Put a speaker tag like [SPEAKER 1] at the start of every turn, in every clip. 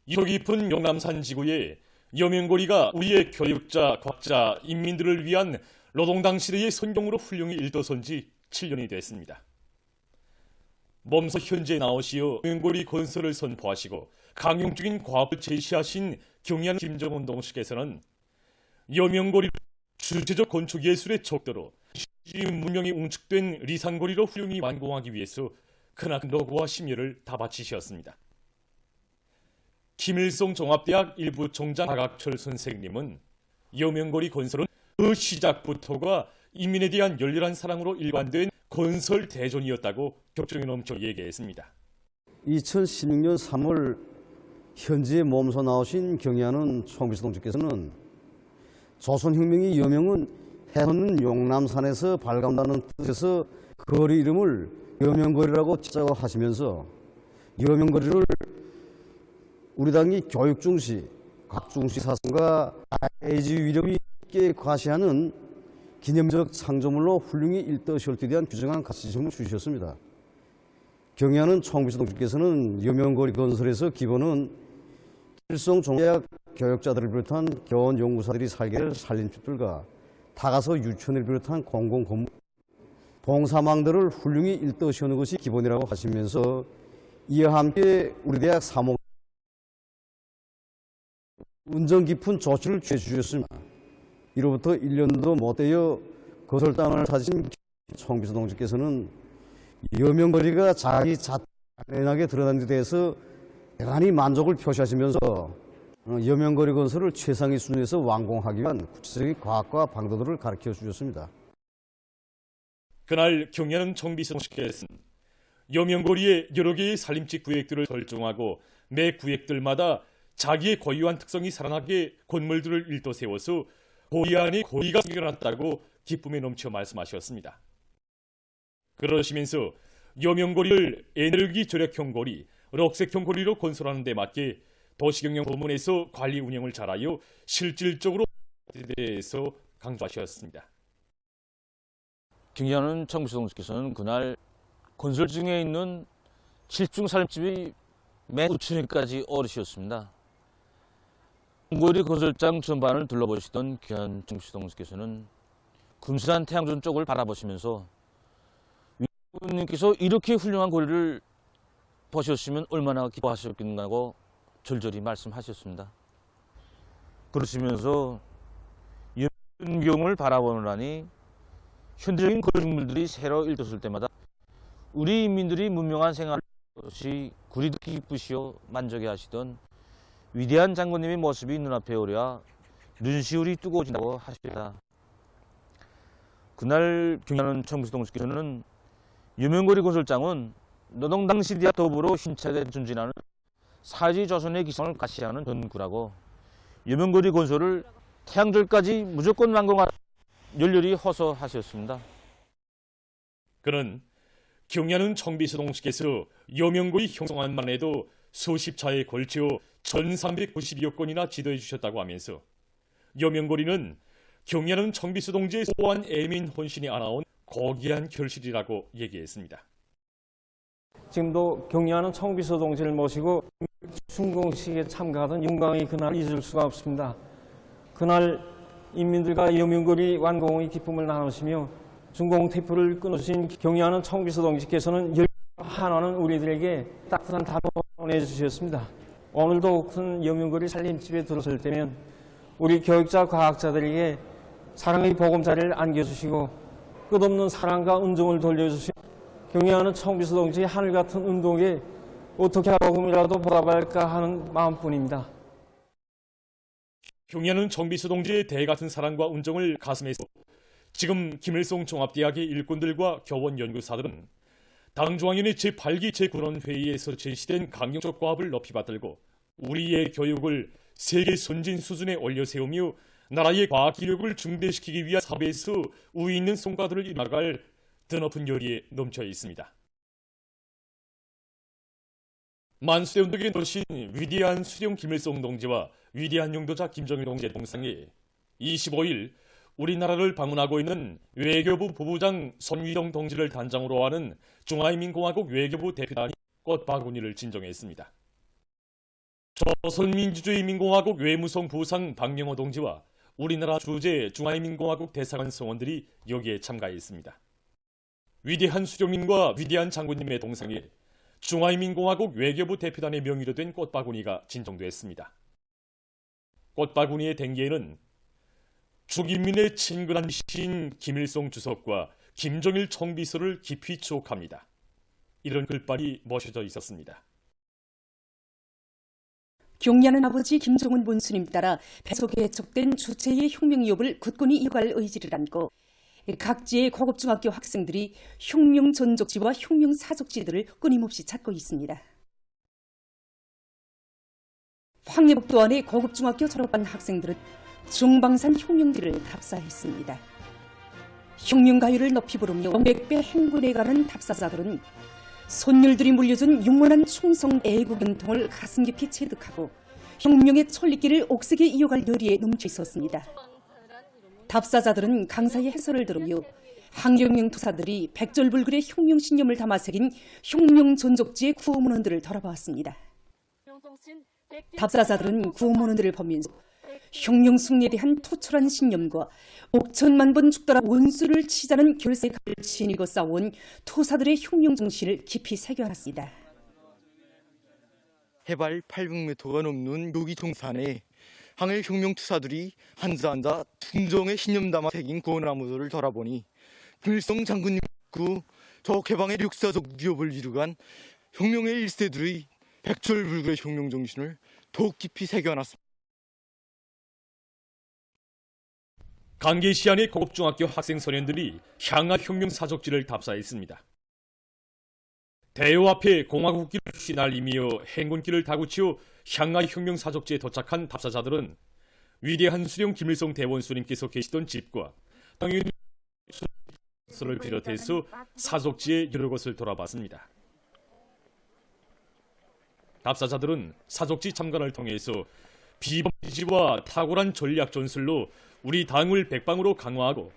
[SPEAKER 1] 이도 깊은 영남산 지구에 여명고리가 우리의 교육자, 과학자, 인민들을 위한 노동당 시대의 선경으로 훌륭히 일도선 지 7년이 됐습니다. 몸소 현재 나오시어 여명고리 건설을 선포하시고 강용적인 과업을 제시하신 경의하는 김정은 동지께서는 여명고리를 주체적 건축 예술의 척도로 문명이 웅축된 리산고리로 훌륭히 완공하기 위해서 크나큰 노고와 심혈을 다 바치셨습니다. 김일성 종합대학 일부 총장 박학철 선생님은 여명고리 건설은 그 시작부터가 인민에 대한 열렬한 사랑으로 일관된 건설 대전이었다고 격정에 넘쳐 얘기했습니다.
[SPEAKER 2] 2016년 3월 현지에 몸소 나오신 경의하는 총비서 동지께서는 조선혁명의 여명은 해넘는 용남산에서 발간다는 뜻에서 거리 이름을 여명거리라고 지자고 하시면서 여명거리를 우리 당이 교육 중시, 각 중시 사상과 아이지 위력이 있게 과시하는 기념적 창조물로 훌륭히 일떠시올때 대한 규정한 가치점을 주셨습니다. 경의하는 총비서 동지께서는 여명거리 건설에서 기본은 일성 종대학 교육자들을 비롯한 교원 연구사들이 살게 될 살림집들과 다가서 유치원을 비롯한 공공건물, 봉사망들을 훌륭히 일떠시오는 것이 기본이라고 하시면서 이와 함께 우리 대학 사목 운정 깊은 조치를 취해 주셨습니다. 이로부터 1년도 못되어 건설 땅을 찾으신 총비서 동지께서는 여명거리가 자기 자연하게 드러난 데 대해서 대단히 만족을 표시하시면서 여명거리 건설을 최상의 수준에서 완공하기 위한 구체적인 과학과 방도들을 가르쳐 주셨습니다.
[SPEAKER 1] 그날 경의하는 총비서 동지께서는 여명거리의 여러 개의 산림집 구획들을 설정하고 매 구획들마다 자기의 고유한 특성이 살아나게 건물들을 일도 세워서 고리 안에 고리가 생겨났다고 기쁨에 넘쳐 말씀하셨습니다. 그러시면서 여명고리를 에너지 절약형 고리, 럭색형 고리로 건설하는 데 맞게 도시경영 부문에서 관리 운영을 잘하여 실질적으로 대해서 강조하셨습니다.
[SPEAKER 3] 경의하는 총비서 동지께서는 그날 건설 중에 있는 7중 산림집이 맨 우측까지 오르셨습니다. 고리 건설장 전반을 둘러보시던 경의하는 총비서 동지께서는 금수산 태양전 쪽을 바라보시면서 위원님께서 이렇게 훌륭한 고리를 보셨으면 얼마나 기뻐하셨겠나고 절절히 말씀하셨습니다. 그러시면서 연경을 바라보느라니 현대적인 건축물들이 새로 일떴을 때마다 우리 인민들이 문명한 생활을 것이 그리 기쁘시오 만족해 하시던 위대한 장군님의 모습이 눈앞에 오려 눈시울이 뜨거워진다고 하시다. 그날 경의하는 총비서 동지께서는 여명고리 건설장은 노동당 시대와 더불어 힘차게 전진하는 사회주의 조선의 기성을 가시하는 전구라고 여명거리 건설을 태양절까지 무조건 완공하라 열렬히 호소하셨습니다.
[SPEAKER 1] 그는 경의하는 총비서 동지께서 여명고리 형성한만 해도 수십 차에 걸쳐 1392여 건이나 지도해 주셨다고 하면서 여명고리는 경의하는 총비서 동지의 소한 애민 혼신이 안아온 고귀한 결실이라고 얘기했습니다.
[SPEAKER 4] 지금도 경의하는 총비서 동지를 모시고 준공식에 참가하던 영광의 그날 잊을 수가 없습니다. 그날 인민들과 여명거리 완공의 기쁨을 나누시며 준공 테이프를 끊으신 경의하는 총비서 동지께서는 한화는 우리들에게 따뜻한 답을 보내주셨습니다. 오늘도 큰 여명거리 살림집에 들어설 때면 우리 교육자 과학자들에게 사랑의 보금자리를 안겨주시고 끝없는 사랑과 은총을 돌려주신 경의하는 총비서 동지의 하늘같은 운동에 어떻게 조금이라도 보답할까 하는 마음뿐입니다.
[SPEAKER 1] 경의하는 총비서 동지의 대같은 사랑과 운정을 가슴에서 지금 김일성 종합대학의 일꾼들과 교원 연구사들은 당중앙위원회 제8기 제9원회의에서 제시된 강령적 과업을 높이 받들고 우리의 교육을 세계 선진 수준에 올려세우며 나라의 과학 기력을 중대시키기 위한 사업에서 우위 있는 성과들을 이뤄나갈 드높은 열의에 넘쳐 있습니다. 만수대 운동의 도신 위대한 수령 김일성 동지와 위대한 용도자 김정일 동지의 동상에 25일 우리나라를 방문하고 있는 외교부 부부장 손위정 동지를 단장으로 하는 중화인민공화국 외교부 대표단이 꽃바구니를 진정했습니다. 조선민주주의민공화국 외무성 부상 박영호 동지와 우리나라 주재 중화인민공화국 대사관 성원들이 여기에 참가했습니다. 위대한 수령님과 위대한 장군님의 동상에 중화인민공화국 외교부 대표단의 명의로 된 꽃바구니가 진정됐습니다. 꽃바구니의 댕기에는 죽인민의 친근한 신 김일성 주석과 김정일 총비서를 깊이 추억합니다. 이런 글발이 모셔져 있었습니다.
[SPEAKER 5] 경려하는 아버지 김정은 본수님 따라 배속에 촉된 주체의 혁명이업을 굳건히 이어갈 의지를 안고 각지의 고급중학교 학생들이 혁명 전족지와 혁명 사족지들을 끊임없이 찾고 있습니다. 황해북도안의 고급중학교 졸업반 학생들은 중방산 혁명지를 답사했습니다. 혁명가요를 높이 부르며 백배 행군에 가는 답사자들은 손율들이 물려준 영원한 충성 애국 연통을 가슴 깊이 체득하고 혁명의 천리길을 옥색에 이어갈 열의에 넘쳐 있었습니다. 답사자들은 강사의 해설을 들으며 항혁명 투사들이 백절불굴의 혁명 신념을 담아 새긴 혁명 전족지의 구호문헌들을 돌아보았습니다. 답사자들은 구호문헌들을 보면서 혁명 승리에 대한 투철한 신념과 옥천만 번 죽더라 원수를 치자는 결세를 지니고 싸운 투사들의 혁명 정신을 깊이 새겨놨습니다.
[SPEAKER 6] 해발 800m가 넘는 여기 동산에 항해 혁명 투사들이 한자 충정의 신념 담아 새긴 구호나무들을 돌아보니 김일성 장군님 저 개방의 역사적 위협을 이루간 혁명의 1세들의 백절불굴의 혁명 정신을 더욱 깊이 새겨놨습니다.
[SPEAKER 1] 강계시안의 고급중학교 학생 소년들이 향하 혁명 사족지를 답사했습니다. 대요 앞에 공화국길을 휘날리며 행군길을 다구치어 향하 혁명 사족지에 도착한 답사자들은 위대한 수령 김일성 대원수님께서 계시던 집과 당연히 를 비롯해서 사족지의 여러 곳을 돌아봤습니다. 답사자들은 사족지 참관을 통해서 비범지와 탁월한 전략 전술로 우리 당을 백방으로 강화하고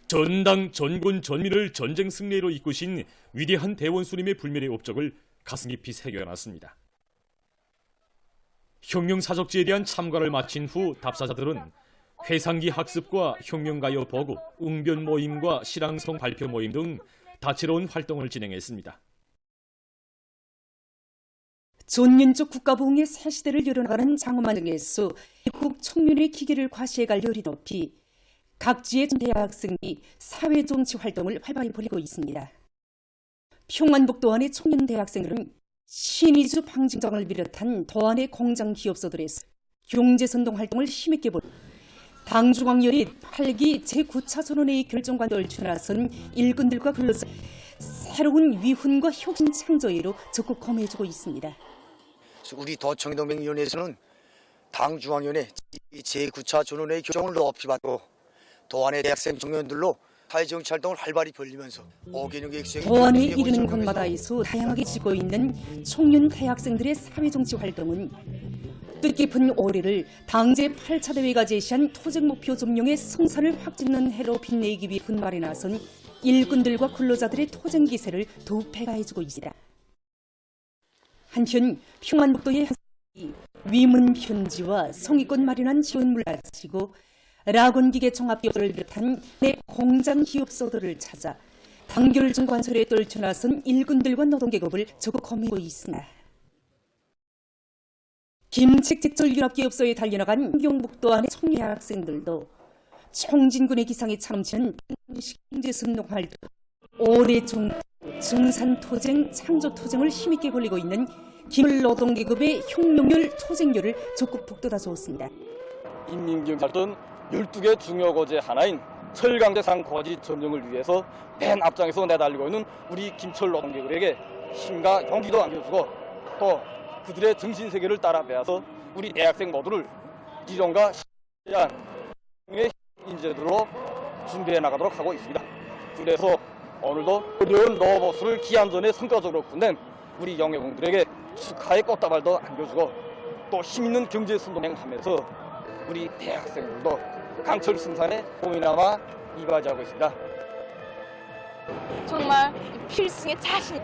[SPEAKER 1] 전당, 전군, 전민을 전쟁 승리로 이끄신 위대한 대원수님의 불멸의 업적을 가슴 깊이 새겨놨습니다. 혁명 사족지에 대한 참관을 마친 후 답사자들은 회상기 학습과 혁명가요 보급, 웅변 모임과 실황성 발표 모임 등 다채로운 활동을 진행했습니다.
[SPEAKER 5] 전년적 국가부흥의 새 시대를 열어나가는 장엄한 등에서 애국 청년의 기계를 과시해갈 열이 높이 각지의 대학생이 사회정치 활동을 활발히 벌이고 있습니다. 평안북도안의 청년 대학생들은 신의주 방직장을 비롯한 도안의 공장 기업소들에서 경제선동 활동을 힘있게 벌이고 당중앙열이 8기 제9차 전원회의 결정과 떨쳐나선 일꾼들과 근로자 새로운 위훈과 혁신 창조회로 적극 검해주고 있습니다.
[SPEAKER 7] 우리 도청동맹위원회에서는 당중앙위원회 제9차 전원회의 결정을 높이 받고 도안의 대학생 청년들로 사회정치 활동을 활발히 벌리면서
[SPEAKER 5] 도안에 이르는 곳마다에서 다양하게 지고 있는 청년 대학생들의 사회정치 활동은 뜻깊은 올해를 당제 8차 대회가 제시한 토적목표 점령의 성사를 확짓는 해로 빛내기 위해 분발에 나선 일꾼들과 근로자들의 토쟁기세를 더욱 배가해주고 있습니다. 한편 평안북도의 위문 편지와 성의권 마련한 지원물 가지고 라곤기계 종합기업을 비롯한 내 공장 기업소들을 찾아 단결중 관설에 떨쳐나선 일꾼들과 노동계급을 적극 검토하고 있습니다. 김책직절융합기업소에 달려나간 경북도안의 청년 학생들도 총진군의 기상에 참치는 경제선동활동, 올해 중산토쟁, 창조토쟁을 힘있게 벌리고 있는 기물노동계급의 혁명열 토쟁열을 적극 북돋아 주었습니다.
[SPEAKER 8] 인민경찰은 12개 중요 거제 하나인 철강대상 거지 점령을 위해서 맨 앞장에서 내달리고 있는 우리 김철 노동계급에게 힘과 용기도 안겨주고 또 그들의 정신세계를 따라 배워서 우리 대학생 모두를 이론과 실현 인재들로 준비해 나가도록 하고 있습니다. 그래서 오늘도 어려운 로봇을 기한전에 성과적으로 끝낸 우리 영예공들에게 축하의 꽃다발도 안겨주고 또 힘있는 경제선동행하면서 우리 대학생들도 강철 승산에 공이나마 이바지하고 있습니다.
[SPEAKER 9] 정말 필승의 자신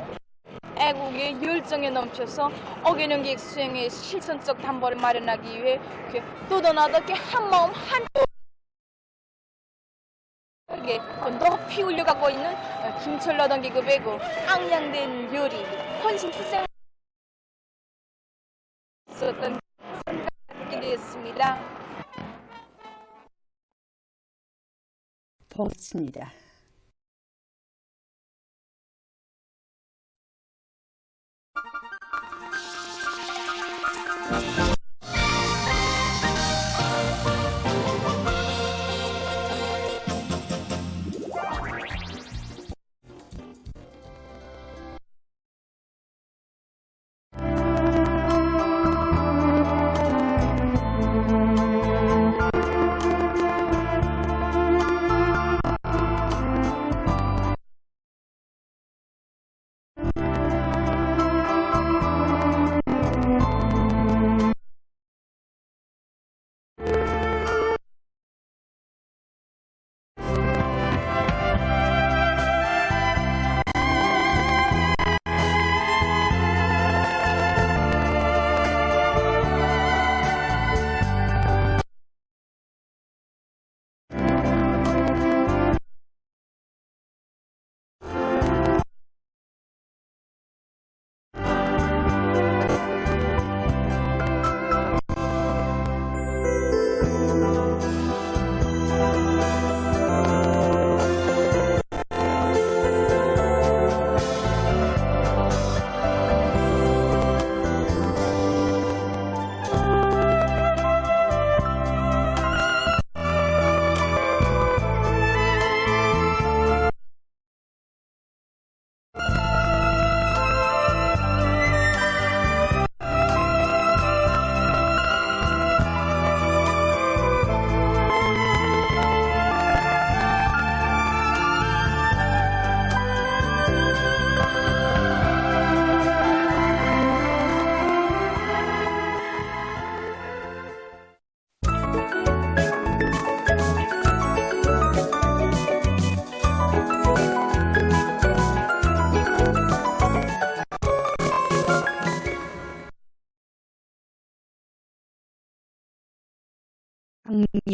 [SPEAKER 9] 애국의 열정에 넘쳐서 어겨능객 수행의 실천적 담보를 마련하기 위해 또도 나도 한마음 한쪽에 높이 올려가고 있는 김철 노동계급이고 악량된 요리, 헌신 투쟁 있었던 생각이 되었습니다.
[SPEAKER 5] 버스입니다.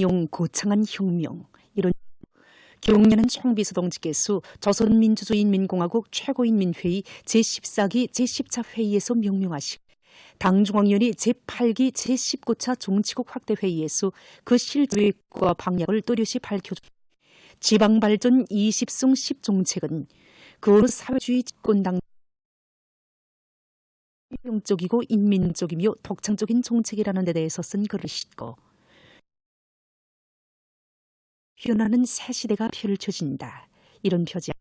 [SPEAKER 5] 강용 고창한 혁명 이런 경련은 총비서동지께서 조선민주주의인민공화국 최고인민회의 제14기 제10차 회의에서 명명하시고 당중앙위원회 제8기 제19차 정치국 확대회의에서 그 실계획과 방향을 또렷이 밝혀준 지방발전 20승 10정책은 그 어느 사회주의 집권당 적이고 인민적이며 독창적인 정책이라는 데 대해서 쓴 글을 싣고 변하는 새 시대가 펼쳐진다. 이런 표지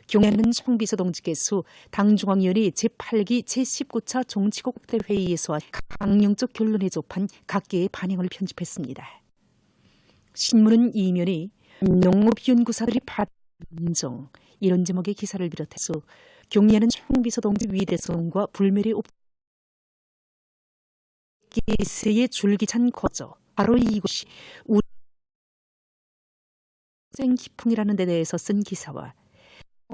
[SPEAKER 5] 경애하는 총비서동지께서 당중앙위원회 제8기 제19차 정치국 확대회의에서 강령적 결론에 접한 각계의 반응을 편집했습니다. 신문은 이면에 농업연구사들이 반정 이런 제목의 기사를 비롯해서 경애하는 총비서동지 위대성과 불멸의 기세의 줄기찬 거저 바로 이곳이 우리 기풍이라는 데 대해서 쓴 기사와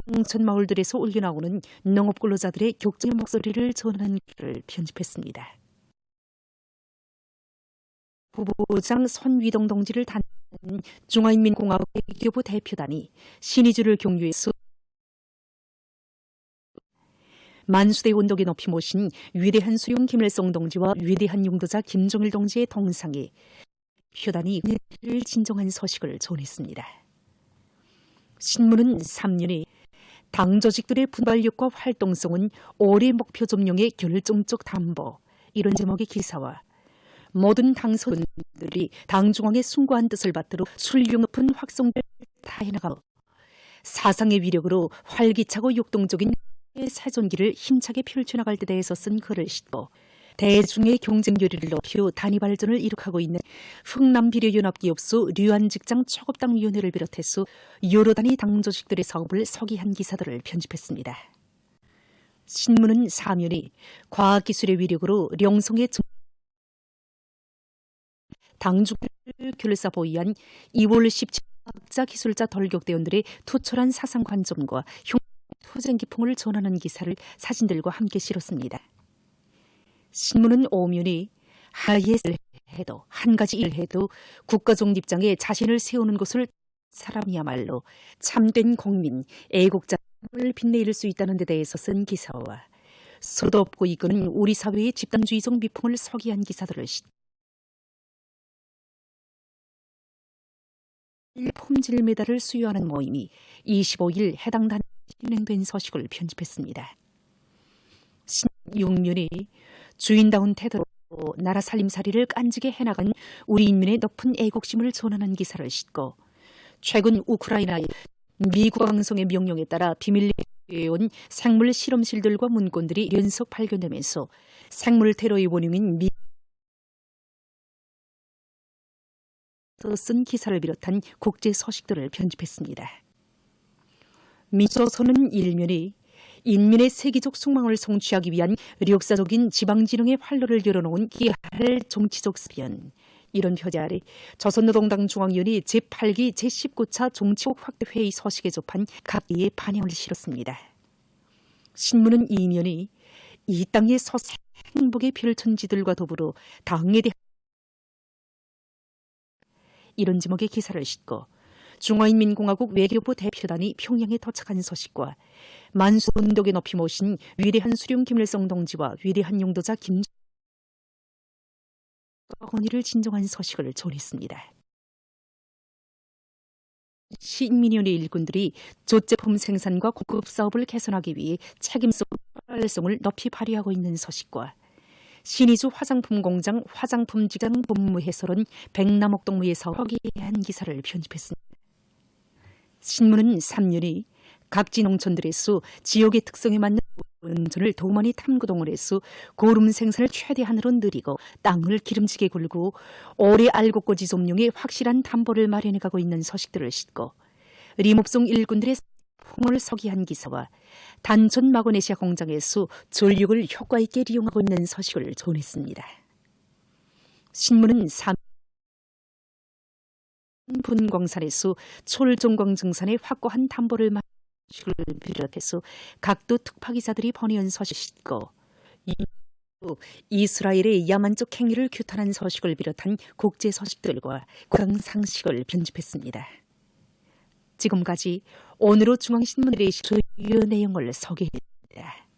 [SPEAKER 5] 농촌 마을들에서 울려나오는 농업 근로자들의 격정의 목소리를 전하는 글을 편집했습니다. 부부장 손위동 동지를 단한 중화인민공화국 외교부 대표단이 신의주를 경유해서 만수대 운동에 높이 모신 위대한 수령 김일성 동지와 위대한 용도자 김정일 동지의 동상에 표단이 은혜를 진정한 소식을 전했습니다. 신문은 3년에 당 조직들의 분발력과 활동성은 올해 목표 점령의 결정적 담보 이런 제목의 기사와 모든 당선들이 당 중앙의 숭고한 뜻을 받들어 순력 높은 확성을 다해나가고 사상의 위력으로 활기차고 역동적인 사전기를 힘차게 펼쳐나갈 때 대해서 쓴 글을 싣고 대중의 경쟁률을 높여 단위 발전을 이룩하고 있는 흥남비례연합기업소 류안직장 초급당위원회를 비롯해서 여러 단위 당 조직들의 사업을 서기한 기사들을 편집했습니다. 신문은 사면에 과학기술의 위력으로 령성의 당중을 결사 보이한 2월 17일 학자 기술자 돌격대원들의 투철한 사상 관점과 후쟁기풍을 전하는 기사를 사진들과 함께 실었습니다. 신문은 오면이 하이에스를 해도 한 가지 일을 해도 국가종 입장에 자신을 세우는 것을 사람이야말로 참된 국민, 애국자를 빛내일 수 있다는 데 대해서 쓴 기사와 수도 없고 이끄는 우리 사회의 집단주의적 미풍을 서기한 기사들을 품질 메달을 수여하는 모임이 25일 해당 단위에 진행된 서식을 편집했습니다. 신육면이 주인다운 태도로 나라 살림살이를 깐지게 해나간 우리 인민의 높은 애국심을 전하는 기사를 싣고 최근 우크라이나의 미국 방송의 명령에 따라 비밀리에 온 생물 실험실들과 문건들이 연속 발견되면서 생물 테러의 원흉인 쓴 기사를 비롯한 국제 서식들을 편집했습니다. 민소서는 일면이 인민의 세계적 숙망을 성취하기 위한 역사적인 지방진흥의 활로를 열어놓은 기할 정치적 수변, 이런 표제 아래 조선노동당 중앙위원회 제8기 제19차 정치국 확대회의 서식에 접한 각기의 반향을 실었습니다. 신문은 이면이 이 땅의 서서 행복의 펼천지들과 더불어 당에 대한 이런 제목의 기사를 싣고 중화인민공화국 외교부 대표단이 평양에 도착한 소식과 만수운동에 높이 모신 위대한 수령 김일성 동지와 위대한 용도자 김건희를 진정한 소식을 전했습니다. 시민위원회 일꾼들이 조제품 생산과 공급 사업을 개선하기 위해 책임성, 활성을 높이 발휘하고 있는 소식과 신의주 화장품 공장 화장품 직장 본무 해설은 백남옥 동무의 사업에 대한 기사를 편집했습니다. 신문은 3년이 각지 농촌들에서 지역의 특성에 맞는 원전을 더 많이 탐구동을 해서 고름 생산을 최대한으로 늘리고 땅을 기름지게 굴고 오래 알곡고지 점용에 확실한 담보를 마련해가고 있는 소식들을 싣고 리목송 일꾼들의 풍을 서기한 기사와 단전 마그네시아 공장에서 전력을 효과 있게 이용하고 있는 소식을 전했습니다. 신문은 분광산에서 철종광 증산에 확고한 담보를 마련한 소식을 비롯해서 각도 특파기자들이 번외한 소식을 싣고 이스라엘의 야만적 행위를 규탄한 소식을 비롯한 국제 소식들과 국상식을 편집했습니다. 지금까지 오늘의 중앙신문의 주요 내용을 소개했습니다.